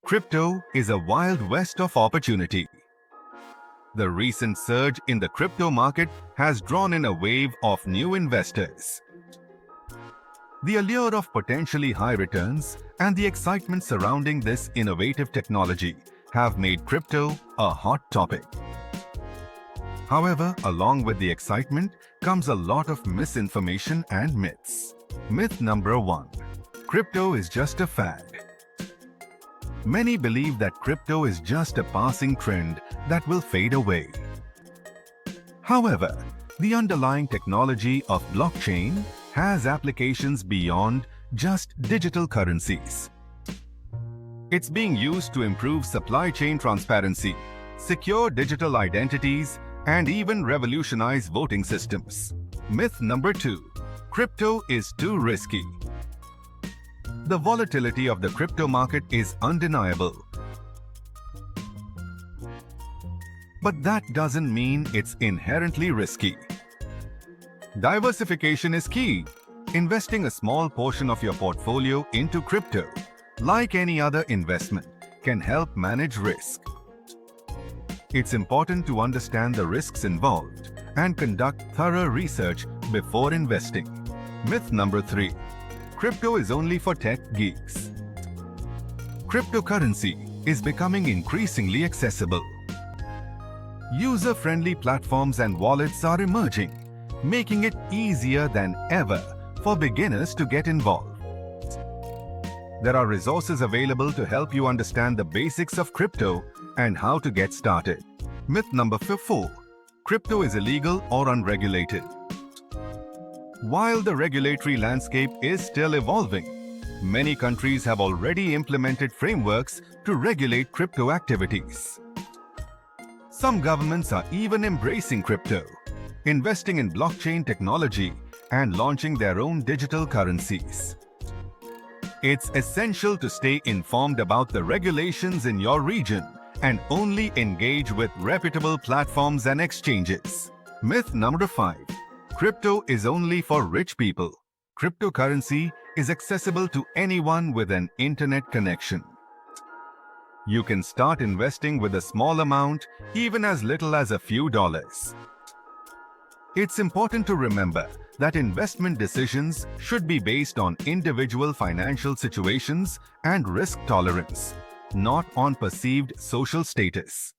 Crypto is a wild west of opportunity. The recent surge in the crypto market has drawn in a wave of new investors. The allure of potentially high returns and the excitement surrounding this innovative technology have made crypto a hot topic. However, along with the excitement comes a lot of misinformation and myths. Myth number 1. Crypto is just a fad. Many believe that crypto is just a passing trend that will fade away. However, the underlying technology of blockchain has applications beyond just digital currencies. It's being used to improve supply chain transparency, secure digital identities, and even revolutionize voting systems. Myth number 2. Crypto is too risky. The volatility of the crypto market is undeniable. But that doesn't mean it's inherently risky. Diversification is key. Investing a small portion of your portfolio into crypto, like any other investment, can help manage risk. It's important to understand the risks involved and conduct thorough research before investing. Myth number 3. Crypto is only for tech geeks. Cryptocurrency is becoming increasingly accessible. User-friendly platforms and wallets are emerging, making it easier than ever for beginners to get involved. There are resources available to help you understand the basics of crypto and how to get started. Myth number 4. Crypto is illegal or unregulated. While the regulatory landscape is still evolving, many countries have already implemented frameworks to regulate crypto activities. Some governments are even embracing crypto, investing in blockchain technology, and launching their own digital currencies. It's essential to stay informed about the regulations in your region and only engage with reputable platforms and exchanges. Myth number 5. Crypto is only for rich people. Cryptocurrency is accessible to anyone with an internet connection. You can start investing with a small amount, even as little as a few dollars. It's important to remember that investment decisions should be based on individual financial situations and risk tolerance, not on perceived social status.